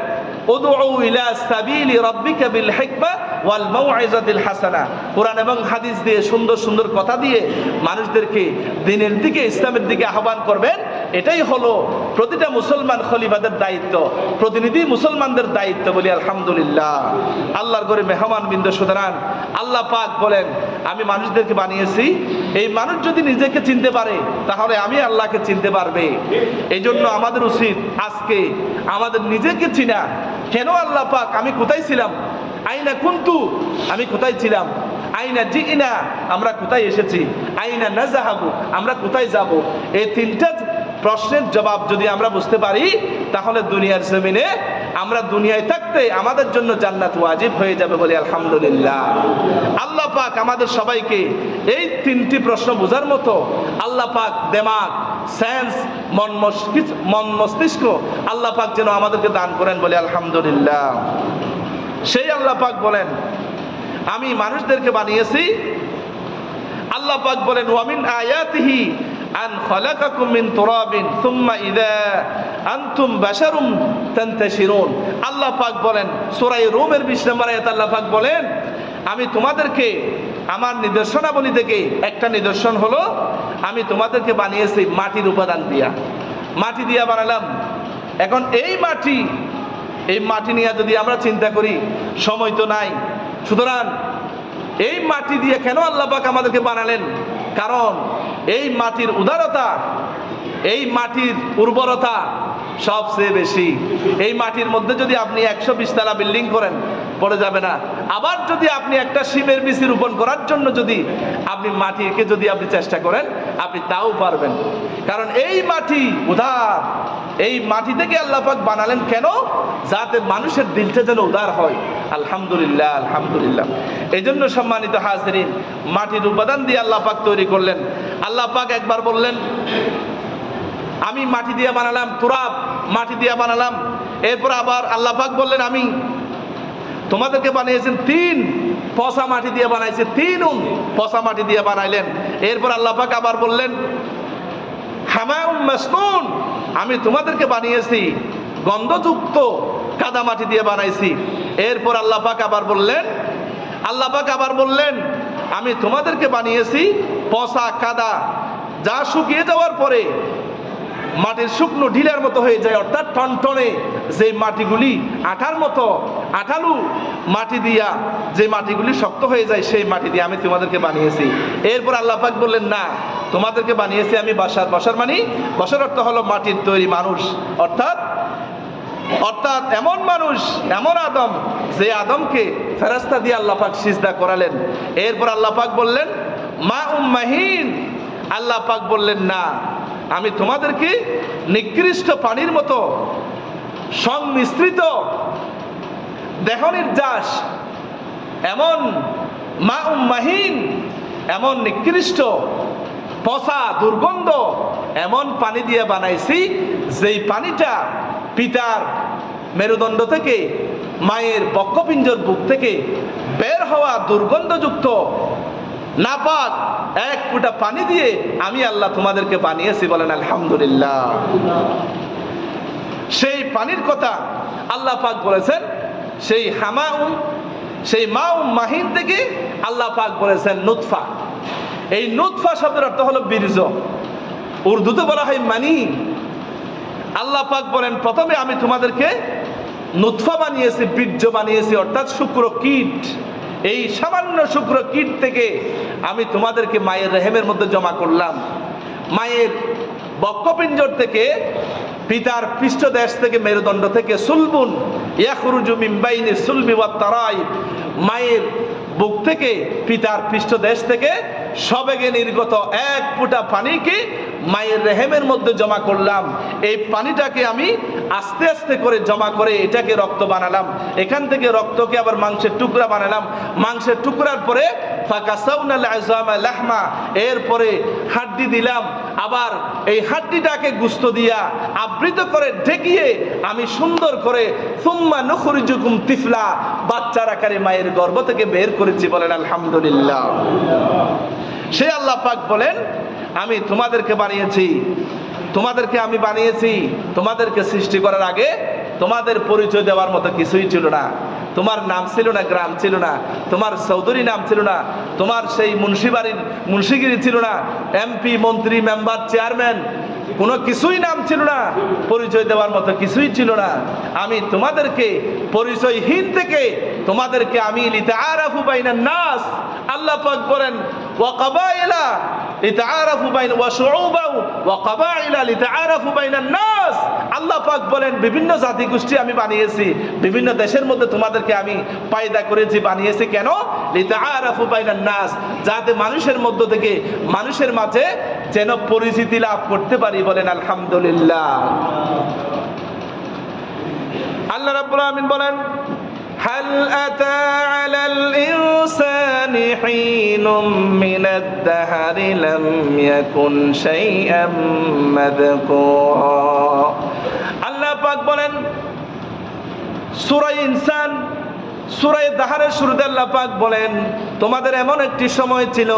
উদউ ইলা সাবিলি রাব্বিকা বিল হিকমা ওয়াল মাউইজাতিল হাসানা, কোরআন এবং হাদিস দিয়ে, সুন্দর সুন্দর কথা দিয়ে মানুষদেরকে দিনের দিকে, ইসলামের দিকে আহ্বান করবেন। এটাই হলো প্রতিটা মুসলমান খলিফাদের দায়িত্ব, প্রতিনিধি মুসলমানদের দায়িত্ব। বলি আলহামদুলিল্লাহ। আল্লাহর ঘরে মেহমান বিন্দু। সুতরাং আল্লাহ পাক বলেন, আমি মানুষদেরকে বানিয়েছি, এই মানুষ যদি নিজেকে চিনতে পারে তাহলে আমি আল্লাহকে চিনতে পারবে। এই জন্য আমাদের উচিত আজকে আমাদের নিজেকে চিনা। কেন আল্লাহ পাক, আমি কোথায় ছিলাম, আইনা কুনতু, আমি কোথায় ছিলাম, আইনা জিইনা, আমরা কোথায় এসেছি, আইনা নাযাহাবু, আমরা কোথায় যাব। এই তিনটা প্রশ্নের জবাব যদি আমরা বুঝতে পারি তাহলে দুনিয়ার জমিনে, আমরা দুনিয়ায় থাকতে আমাদের জন্য জান্নাত ওয়াজিব হয়ে যাবে। বলি আলহামদুলিল্লাহ। আল্লাহ পাক আমাদের সবাইকে এই তিনটি প্রশ্ন বোঝার মতো আল্লাহ পাক দেমাগ, সেন্স, মন মস্তিষ্ক আল্লাহ পাক যেন আমাদেরকে দান করেন। বলি আলহামদুলিল্লাহ। সেই আল্লাহ পাক বলেন, আমি মানুষদেরকে বানিয়েছি। আল্লাহ পাক বলেন, ওয়ামিন আয়াতিহি আন খালাকাকুম মিন তুরাবিন সুম্মা ইযা আনতুম বাশারুম তানতাশিরুন। আল্লাহ পাক বলেন সূরা রুমের 20 নম্বর আয়াত আল্লাহ পাক বলেন, আমি তোমাদেরকে আমার নিদর্শনাবলী থেকে একটা নিদর্শন হলো, আমি তোমাদেরকে বানিয়েছি মাটির উপাদান দিয়া, মাটি দিয়া বানালাম। এখন এই মাটি নিয়ে যদি আমরা চিন্তা করি, সময় তো নাই। সুতরাং এই মাটি দিয়ে কেন আল্লাহ পাক আমাদেরকে বানালেন? কারণ এই মাটির উদারতা, এই মাটির উর্বরতা সবচেয়ে বেশি। এই মাটির মধ্যে যদি আপনি 120 তলা বিল্ডিং করেন, পড়ে যাবে না। আবার যদি আপনি একটা শিমের বীজ রোপণ করার জন্য যদি আপনি মাটিকে যদি আপনি চেষ্টা করেন, আপনি তাও পারবেন। কারণ এই মাটি উদার। এই মাটি থেকে আল্লাহ পাক বানালেন কেন? যাতে মানুষের দিলটা যেন উদার হয়। আলহামদুলিল্লাহ, আলহামদুলিল্লাহ। এই জন্য সম্মানিত হাজিরিন, মাটির উপাদান দিয়ে আল্লাহ পাক তৈরি করলেন। আল্লাহ পাক একবার বললেন, আমি মাটি দিয়ে বানালাম, তুরাব, মাটি দিয়ে বানালাম। এরপর আবার আল্লাহ পাক বললেন, আমি তোমাদেরকে বানিয়েছেন 3 পচা মাটি দিয়ে বানাইছে, 3 পচা মাটি দিয়ে বানাইলেন। এরপর আল্লাহ পাক আবার বললেন, হামাউম মাসনুন, আমি তোমাদেরকে বানিয়েছি গন্ধযুক্ত কাদা মাটি দিয়ে বানাইছি। এরপর আল্লাহ পাক আবার বললেন, আমি তোমাদেরকে বানিয়েছি পচা কাদা, যা শুকিয়ে যাওয়ার পরে মাটির শুকনো ঢিলার মতো হয়ে যায়, অর্থাৎ টনটনে যে মাটিগুলি আঠার মতো, আঠালু মাটি দিয়া যে মাটিগুলি শক্ত হয়ে যায়, সেই মাটি দিয়ে আমি তোমাদেরকে বানিয়েছি। এরপর আল্লাহ পাক বললেন, না, তোমাদেরকে বানিয়েছি আমি বাশার। বাশার মানে, বাশার অর্থ হলো মাটির তৈরি মানুষ, অর্থাৎ এমন মানুষ, এমন আদম, যে আদমকে ফেরেশতা দিয়ে আল্লাহ পাক সিজদা করালেন। এরপর আল্লাহ পাক বললেন, মা মাহিন, আল্লাহ পাক বললেন, না, আমি তোমাদেরকে নিকৃষ্ট পানির মতো সংমিশ্রিত দেহ নির্যাস, এমন মা মাহিন, এমন নিকৃষ্ট পচা দুর্গন্ধ এমন পানি দিয়ে বানাইছি, যেই পানিটা পিতার মেরুদণ্ড থেকে, মায়ের বক্ষপিঞ্জর বুক থেকে বের হওয়া দুর্গন্ধযুক্ত নাপাক এক ফোঁটা পানি দিয়ে আমি আল্লাহ তোমাদেরকে বানিয়েছি, বলেন আলহামদুলিল্লাহ। সেই পানির কথা আল্লাহ পাক বলেছেন, সেই হামাউম, সেই মাউম মাহিন থেকে আল্লাহ পাক বলেছেন নুতফা। এই নুতফা শব্দের অর্থ হলো বীর্য, উর্দুতে বলা হয় মানি। আল্লাহ পাক বলেন প্রথমে আমি তোমাদেরকে নুতফা বানিয়েছি, বীর্য বানিয়েছি, অর্থাৎ শুক্র কীট। এই সামান্য শুক্র কীট থেকে আমি তোমাদেরকে মায়ের রেহেমের মধ্যে জমা করলাম। মায়ের বক্ষপিঞ্জর থেকে, পিতার পৃষ্ঠদেশ থেকে, মেরুদণ্ড থেকে সুলবুন ইয়াখরুজু মিন বাইনি সুলবি ওয়াত তারাইব, মায়ের বুক থেকে, পিতার পৃষ্ঠদেশ থেকে সবেগে নির্গত এক ফোঁটা পানিকে মায়ের রেহেমের মধ্যে জমা করলাম। এই পানিটাকে আমি আস্তে আস্তে করে জমা করে এটাকে রক্ত বানালাম। এখান থেকে রক্তকে আবার মাংসের টুকরা বানালাম। মাংসের টুকরার পরে ফাকাসাউনাল আযামা লাহমা, এরপরে হাড্ডি দিলাম। আবার এই হাড্ডিটাকে গোশত দিয়া আবৃত করে ঢেকিয়ে আমি সুন্দর করে সুম্মা নুখরিজুকুম তিফলা, বাচ্চার আকারে মায়ের গর্ভ থেকে বের করেছি, বলেন আলহামদুলিল্লাহ। সে আল্লাহ পাক বলেন আমি তোমাদেরকে বানিয়েছি, তোমাদেরকে আমি বানিয়েছি। তোমাদেরকে সৃষ্টি করার আগে তোমাদের পরিচয় দেওয়ার মতো কিছুই ছিল না। তোমার নাম ছিল না, গ্রাম ছিল না, তোমার চৌধুরী নাম ছিল না, তোমার সেই মুন্সিবাড়ির মুন্সিগিরি ছিল না, এমপি, মন্ত্রী, মেম্বার, চেয়ারম্যান, কোনো কিছুই নাম ছিল না, পরিচয় দেওয়ার মতো কিছুই ছিল না। আমি তোমাদেরকে পরিচয়হীন থেকে তোমাদেরকে আমি লিতাআরাফু বাইনান নাস, আল্লাহ পাক বলেন ওয়া কাবাইলা লিতাআরাফু বাইনা ওয়া শুউবাউ ওয়া কাবাইলা লিতাআরাফু বাইনান নাস। আল্লাহ পাক বলেন বিভিন্ন জাতি গোষ্ঠী আমি বানিয়েছি, বিভিন্ন দেশের মধ্যে তোমাদেরকে আমি পায়দা করেছি, বানিয়েছি। কেন? লিতাআরাফু বাইনান নাস, যাতে মানুষের মধ্য থেকে, মানুষের মাঝে যেন পরিচিতি লাভ করতে পারি, বলেন আলহামদুলিল্লাহ। আল্লাহ রাব্বুল আলামিন বলেন হাল আতা আলাল ইনসানি হিনুম মিনাদ দাহরি লাম ইয়াকুন শাইআম মাযকুরা। আল্লাহ পাক বলেন সূরা ইনসান, সূরা দাহরের শুরুতে আল্লাহ পাক বলেন তোমাদের এমন একটি সময় ছিল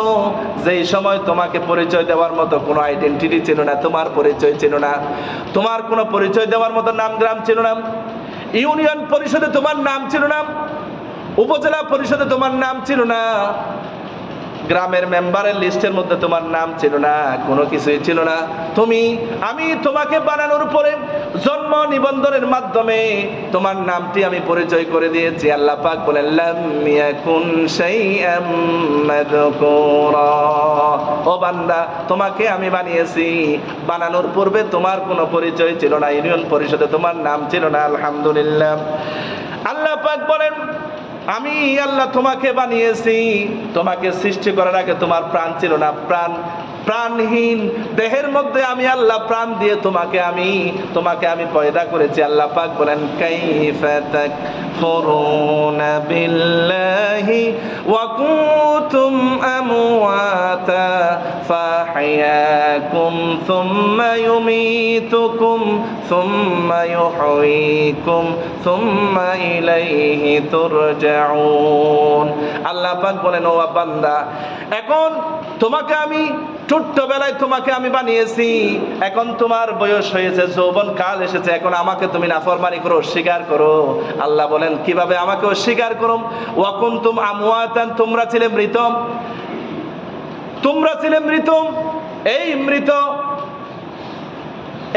যেই সময় তোমাকে পরিচয় দেওয়ার মতো কোনো আইডেন্টিটি ছিল না, তোমার পরিচয় ছিল না, তোমার কোনো পরিচয় দেওয়ার মতো নাম গ্রাম ছিল না, ইউনিয়ন পরিষদে তোমার নাম ছিল না, উপজেলা পরিষদে তোমার নাম ছিল না, গ্রামের মেম্বারের লিস্টের মধ্যে তোমার নাম ছিল না, কোনো কিছুই ছিল না। আমি তোমাকে বানানোর পরে জন্ম নিবন্ধনের মাধ্যমে তোমার নামটি আমি পরিচয় করে দিয়েছি। আল্লাহ পাক বলেন লাম ইয়াকুন শাইআম মাযকুরা, ও বান্দা তোমাকে আমি বানিয়েছি, বানানোর পূর্বে তোমার কোনো পরিচয় ছিল না, ইউনিয়ন পরিষদে তোমার নাম ছিল না। আলহামদুলিল্লাহ। আল্লাহ পাক বলেন আমি আল্লাহ তোমাকে বানিয়েছি, তোমাকে সৃষ্টি করার আগে তোমার প্রাণ ছিল না, প্রাণহীন দেহের মধ্যে আমি আল্লাহ প্রাণ দিয়ে তোমাকে আমি পয়দা করেছি। আল্লাহ পাক বলেন কাইফা তাকফুরুনা বিল্লাহি ওয়া কুনতুম আমওয়াতা ফাহইয়াকুম সুম্মা ইউমীতুকুম সুম্মা ইউহয়ীকুম সুম্মা ইলাইহি তুরজাউন। আল্লাহ পাক বলেন ও বান্দা, এখন তোমাকে আমি ছোট্টবেলায় তোমাকে আমি বানিয়েছি, এখন তোমার বয়স হয়েছে, যৌবন কাল এসেছে, এখন আমাকে তুমি নাফরমানি করো, অস্বীকার করো। আল্লাহ বলেন কিভাবে আমাকে অস্বীকার করো? ওয়া কুনতুম আমওয়াতান, তোমরা ছিলে মৃত।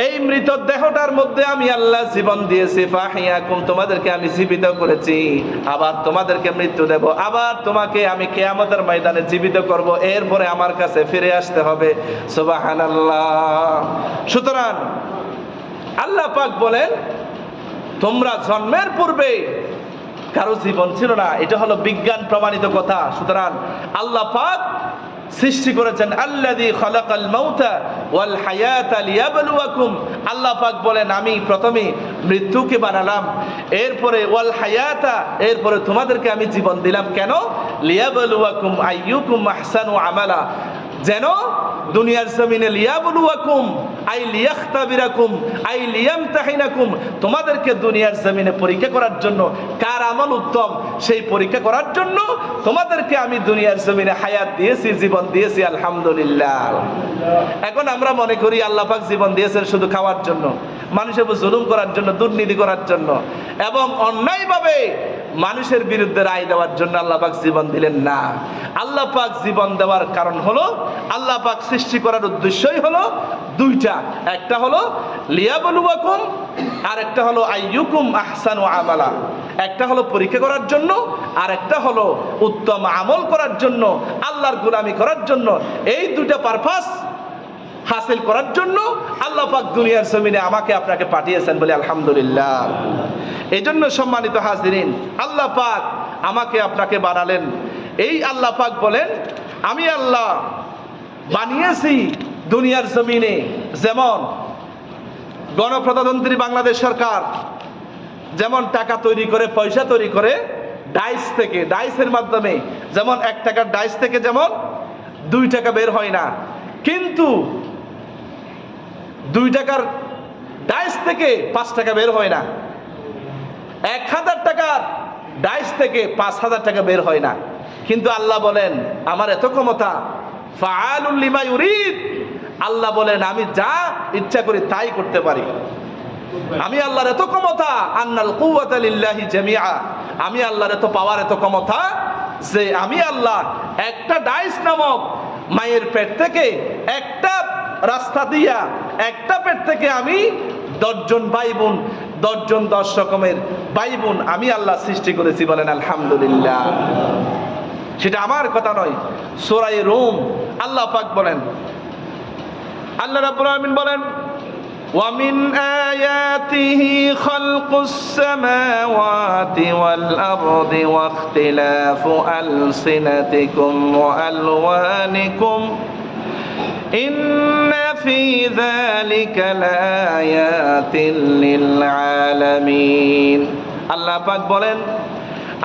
এই মৃত দেহটার মধ্যে আমি আল্লাহ জীবন দিয়েছি। ফাহিয়াকুম, তোমাদেরকে আমি জীবিত করেছি, আবার তোমাদেরকে মৃত্যু দেব, আবার তোমাকে আমি কিয়ামতের ময়দানে জীবিত করব, এরপরে আমার কাছে ফিরে আসতে হবে। সুবহানাল্লাহ। সুতরাং আল্লাহ পাক বলেন তোমরা জন্মের পূর্বে কারো জীবন ছিল না, এটা হলো বিজ্ঞান প্রমাণিত কথা। সুতরাং আল্লাহ পাক সৃষ্টি করেছেন আল্লাযী খালাকাল মাউতা ওয়াল হায়াতা লিয়াবলুয়াকুম। আল্লাহ পাক বলেন আমি প্রথমে মৃত্যুকে বানালাম, এরপরে ওয়াল হায়াতা, এরপরে তোমাদেরকে আমি জীবন দিলাম। কেন? লিয়াবলুয়াকুম আইয়ুকুম আহসানু আমালা, যেন দুনিয়ার জমিনে লিয়াবলুয়াকুম আই লিয়াখতাবিরাকুম আই লিয়ামতাহিনাকুম, তোমাদেরকে দুনিয়ার জমিনে পরীক্ষা করার জন্য, কার আমল উত্তম সেই পরীক্ষা করার জন্য তোমাদেরকে আমি দুনিয়ার জমিনে হায়াত দিয়েছি, জীবন দিয়েছি, আলহামদুলিল্লাহ। এখন আমরা মনে করি আল্লাহ পাক জীবন দিয়েছেন শুধু খাওয়ার জন্য, মানুষের উপর জুলুম করার জন্য, দুর্নীতি করার জন্য এবং অন্যায়ভাবে মানুষের বিরুদ্ধে রায় দেওয়ার জন্য আল্লাহ পাক জীবন দিলেন না। আল্লাহ পাক জীবন দেওয়ার কারণ হলো, আল্লাহ পাক সৃষ্টি করার উদ্দেশ্যই হলো দুইটা, একটা হলো লিয়াবলুয়াকুম আর একটা হলো আইয়ুকুম আহসানু আমালা। একটা হলো পরীক্ষা করার জন্য আর একটা হলো উত্তম আমল করার জন্য, আল্লাহর গোলামি করার জন্য। এই দুইটা পারপাস হাসিল করার জন্য আল্লাহ পাক দুনিয়ার জমিনে আমাকে আপনাকে পাঠিয়েছেন বলে আলহামদুলিল্লাহ। এই জন্য সম্মানিত হাজিরিন, আল্লাহ পাক আমাকে আপনাকে বানালেন। এই আল্লাহ পাক বলেন আমি আল্লাহ বানিয়েছি দুনিয়ার জমিনে, যেমন গণপ্রজাতন্ত্রী বাংলাদেশ সরকার যেমন টাকা তৈরি করে, পয়সা তৈরি করে ডাইস থেকে, ডাইসের মাধ্যমে, যেমন 1 টাকার ডাইস থেকে যেমন 2 টাকা বের হয় না, কিন্তু 2 টাকার ডাইস থেকে 5 টাকা বের হয় না, 1000 টাকার ডাইস থেকে 5000 টাকা বের হয় না। কিন্তু আল্লাহ বলেন আমার এত ক্ষমতা, ফাআলুল লিমা ইউরিদ, আল্লাহ বলেন আমি যা ইচ্ছা করি তাই করতে পারি। আমি আল্লাহর এত ক্ষমতা, আন্নাল কুওয়াতা লিল্লাহি জামিআ, আমি আল্লাহর এত পাওয়ার, এত ক্ষমতা যে আমি আল্লাহ একটা ডাইস নামক মায়ের পেট থেকে, একটা রাস্তা দিয়া, একটা পেট থেকে আমি 10 জন ভাই বোন, 10 জন 10 রকমের ভাই বোন আমি আল্লাহ সৃষ্টি করেছি, বলেন আলহামদুলিল্লাহ। সেটা আমার কথা নয়, সূরা রুম আল্লাহ পাক বলেন, আল্লাহ রাব্বুল আলামিন বলেন وَمِنْ آيَاتِهِ خَلْقُ السَّمَاوَاتِ وَالْأَرْضِ وَاخْتِلَافُ أَلْسِنَتِكُمْ وَأَلْوَانِكُمْ إِنَّ فِي ذَلِكَ لَآيَاتٍ لِلْعَالَمِينَ। আল্লাহ পাক বলেন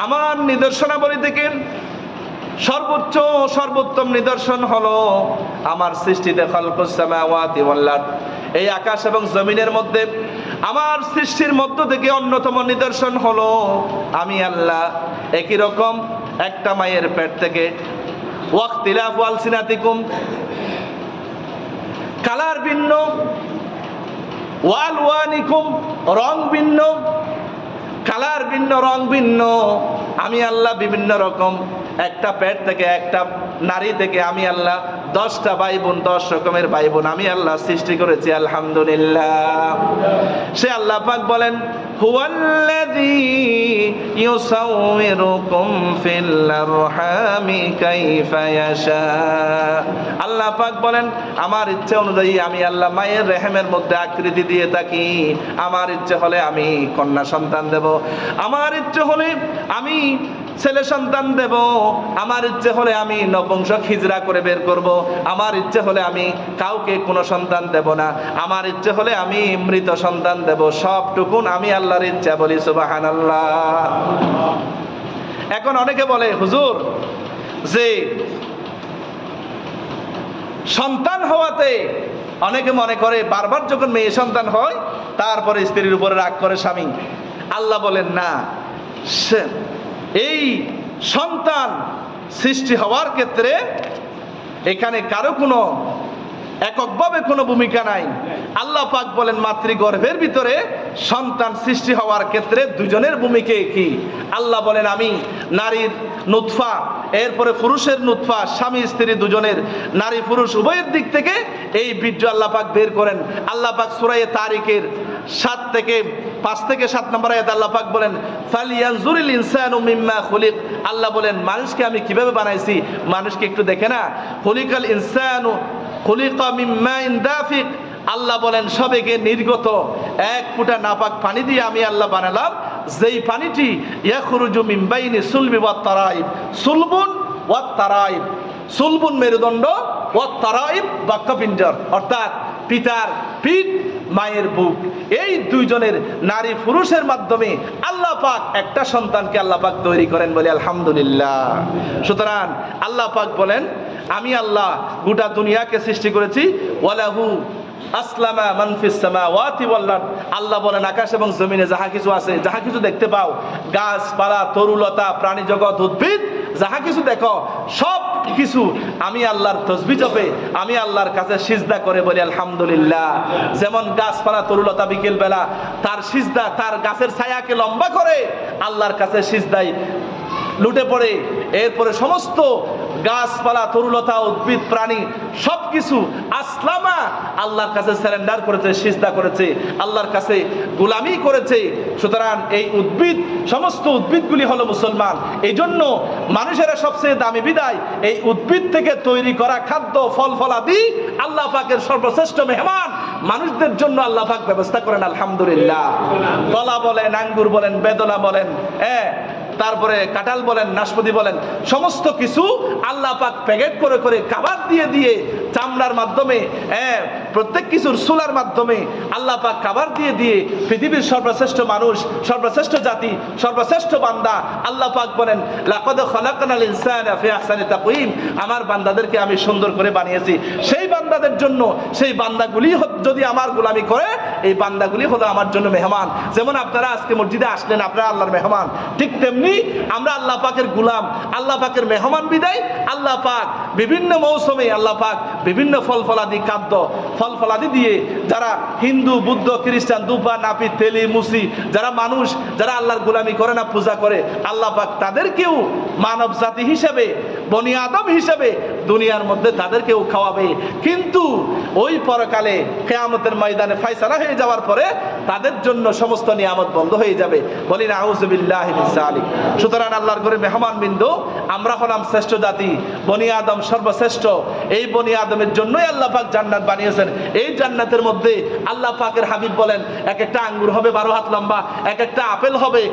আমার নিদর্শনাবলী থেকে সর্বোচ্চ সর্বোত্তম নিদর্শন হলো আমার সৃষ্টিতে, খালকুস সামাওয়াতি ওয়াল আরদ, এই আকাশ এবং জমিনের মধ্যে আমার সৃষ্টির মধ্য থেকে অন্যতম নিদর্শন হলো আমি আল্লাহ একই রকম একটা মায়ের পেট থেকে, ওয়াখতিলাফু আলসিনাতিকুম, কালার ভিন্ন, ওয়ালওয়ানিকুম, রং ভিন্ন, কালার ভিন্ন, রং ভিন্ন, আমি আল্লাহ বিভিন্ন রকম একটা পেট থেকে, একটা নারী থেকে আমি আল্লাহ 10টা ভাই বোন, 10 রকমের ভাই বোন আমি আল্লাহ সৃষ্টি করেছি, আলহামদুলিল্লাহ। সে আল্লাহ পাক বলেন হুয়াল্লাযী ইউসাউইরুকুম ফিল আরহামি কাইফা ইয়াশা, আল্লাহ পাক বলেন আমার ইচ্ছে অনুযায়ী আমি আল্লাহ মায়ের রেহেমের মধ্যে আকৃতি দিয়ে থাকি। আমার ইচ্ছে হলে আমি কন্যা সন্তান দেব, আমার ইচ্ছে হলে আমি ছেলে সন্তান দেব, আমার ইচ্ছে হলে আমি নপুংসক হিজরা করে বের করব, আমার ইচ্ছে হলে আমি কাউকে কোনো সন্তান দেব না, আমার ইচ্ছে হলে আমি মৃত সন্তান দেব, সবটুকুন আমি আল্লাহর ইচ্ছা, বলি সুবহানাল্লাহ। এখন অনেকে বলে হুজুর যে সন্তান হওয়াতে, অনেকে মনে করে বারবার যখন মেয়ে সন্তান হয় তারপরে স্ত্রীর উপরে রাগ করে স্বামী। আল্লাহ বলেন না, এই সন্তান সৃষ্টি হওয়ার ক্ষেত্রে এখানে কারো কোনো এককভাবে কোনো ভূমিকা নাই। আল্লাহ পাক বলেন মাতৃগর্ভের ভিতরে সন্তান সৃষ্টি হওয়ার ক্ষেত্রে দুজনের ভূমিকা কি। আল্লাহ বলেন আমি নারীর নুতফা, এরপরে পুরুষের নুতফা, স্বামী স্ত্রী দুজনের, নারী পুরুষ উভয়ের দিক থেকে এই বীর্য আল্লাহ পাক বের করেন। আল্লাহ পাক সূরা তারিকের 5 থেকে 7 নম্বর আয়াতে আল্লাহ পাক বলেন ফালিয়ানজুরিল ইনসানু মিম্মা খুলিক, আল্লাহ বলেন মানুষকে আমি কিভাবে বানাইছি, মানুষকে একটু দেখে না। খুলিকাল ইনসানু খুলিকা মিন মাইন দাফিক, আল্লাহ বলেন সবেগে নির্গত এক ফোঁটা নাপাক পানি দিয়ে আমি আল্লাহ বানালাম, যেই পানিটি ইয়াখরুজু মিন বাইনি সুলবি ওয়াত তারাইব, সুলবুন ওয়াত তারাইব, সুলবুন মেরুদণ্ড, ওয়াত তারাইব বক্ষপিণ্ডর, অর্থাৎ পিতার পিঠ, মায়ের বুক, এই দুইজনের নারী পুরুষের মাধ্যমে আল্লাহ পাক একটা সন্তানকে আল্লাহ পাক তৈরি করেন, বলে আলহামদুলিল্লাহ। সুতরাং আল্লাহ পাক বলেন আমি আল্লাহ গোটা দুনিয়াকে সৃষ্টি করেছি, ওয়ালাহু আসলামা মান ফিস সামাওয়াতি ওয়াল আরদ, আল্লাহ বলেন আকাশ এবং জমিনে যাহা কিছু আছে, যাহা কিছু দেখতে পাও, গাছপালা, তরুলতা, প্রাণী জগৎ, উদ্ভিদ, যাহা কিছু দেখো সব কিছু আমি আল্লাহর তাসবিহ জপে, আমি আল্লাহর কাছে সিজদা করে বলি আলহামদুলিল্লাহ। যেমন গাছপালা, তরুলতা বিকেল বেলা তার সিজদা, তার গাছের ছায়াকে লম্বা করে আল্লাহর কাছে সিজদায় লুটে পড়ে, এরপরে সমস্ত গাছপালা, তরুলতা, উদ্ভিদ, প্রাণী সবকিছু আসলামা আল্লাহর কাছে সারেন্ডার করেছে, সিজদা করেছে, আল্লাহর কাছে গোলামি করেছে। সুতরাং এই উদ্ভিদ, সমস্ত উদ্ভিদগুলি হলো মুসলমান। এই জন্য মানুষেরা সবচেয়ে দামি বিদায় এই উদ্ভিদ থেকে তৈরি করা খাদ্য, ফল ফলাদি আল্লাহ পাকের সর্বশ্রেষ্ঠ মেহমান মানুষদের জন্য আল্লাহ পাক ব্যবস্থা করেন আলহামদুলিল্লাহ। কলা বলেন, আঙ্গুর বলেন, বেদনা বলেন, তারপরে কাঁঠাল বলেন, নাশপাতি বলেন, সমস্ত কিছু আল্লাহ পাক প্যাকেট করে করে কাভার দিয়ে দিয়ে চামড়ার মাধ্যমে, প্রত্যেক কিছুর সুলার মাধ্যমে আল্লাহ পাক কাভার দিয়ে দিয়ে পৃথিবীর সর্বশ্রেষ্ঠ মানুষ, সর্বশ্রেষ্ঠ জাতি, সর্বশ্রেষ্ঠ বান্দা আল্লাহ পাক বলেন লাকাদ খালাকনাল ইনসানা ফি আহসানি তাকওয়িম, আমার বান্দাদেরকে আমি সুন্দর করে বানিয়েছি। সেই বান্দাদের জন্য, সেই বান্দাগুলি যদি আমার গোলামি করে, এই বান্দাগুলি হলো আমার জন্য মেহমান। যেমন আপনারা আজকে মসজিদে আসলেন, আপনারা আল্লাহর মেহমান, ঠিক তেমনি আমরা আল্লাহ পাকের গোলাম, আল্লাহ পাকের মেহমান বিদায় আল্লাহ পাক বিভিন্ন মৌসুমে আল্লাহ পাক বিভিন্ন ফল ফলাদি, খাদ্য ফল ফলাদি দিয়ে যারা হিন্দু, বুদ্ধ, খ্রিস্টান, দুপা, নাপিত, তেলি, মুসি, যারা মানুষ, যারা আল্লাহর গোলামি করে না, পূজা করে, আল্লাহ পাক তাদেরকেও মানব জাতি হিসেবে, বনি আদম হিসেবে দুনিয়ার মধ্যে তাদেরকেও খাওয়াবে। কিন্তু ওই পরকালে কিয়ামতের ময়দানে ফয়সালা হয়ে যাওয়ার পরে তাদের জন্য সমস্ত নিয়ামত বন্ধ হয়ে যাবে। বলি না আউযু বিল্লাহি মিন যালিক। সুতরাং আল্লাহর ঘরে মেহমান বিন্দু, আমরা হলাম শ্রেষ্ঠ জাতি, বনি আদম সর্বশ্রেষ্ঠ। এই বনি আদমের জন্যই আল্লাহ পাক জান্নাত বানিয়েছেন। এই জান্নাতের মধ্যে আল্লাহ পাকের হাবিব বলেন এক একটা আঙ্গুর হবে 12 হাত লম্বা, এক একটা আপেল হবে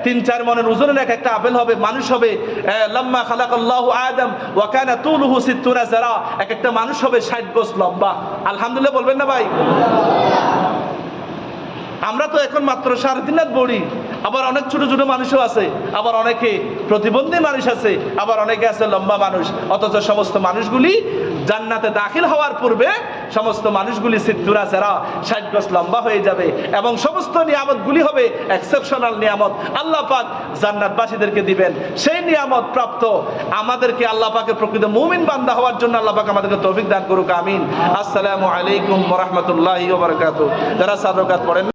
3-4 মনের ওজনের, এক একটা আপেল হবে, মানুষ হবে লাম্মা খালাকাল্লাহু আদম ওয়া কানা তুলুহু 60 যারা, এক একটা মানুষ হবে 60 গজ লম্বা। আলহামদুলিল্লাহ বলবেন না ভাই? আমরা তো এখন মাত্র 3.5 হাত বড়ি, আবার অনেক ছোট ছোট মানুষও আছে, আবার অনেকে প্রতিবন্ধী মানুষ আছে, আবার অনেকে আছে লম্বা মানুষ। অথচ সমস্ত মানুষগুলি জান্নাতে দাখিল হওয়ার পূর্বে সমস্ত মানুষগুলি 60 যারা 60 গজ লম্বা হয়ে যাবে, এবং সমস্ত নিয়ামতগুলি হবে এক্সেপশনাল নিয়ামত আল্লাহ পাক জান্নাতবাসীদেরকে দিবেন। সেই নিয়ামত প্রাপ্ত আমাদেরকে আল্লাহ পাকের প্রকৃত মুমিন বান্দা হওয়ার জন্য আল্লাহ পাক আমাদেরকে তৌফিক দান করুক, আমিন। আসসালামু আলাইকুম ওয়া রাহমাতুল্লাহি ওয়া বারাকাতুহু। যারা সাদকাত পড়েন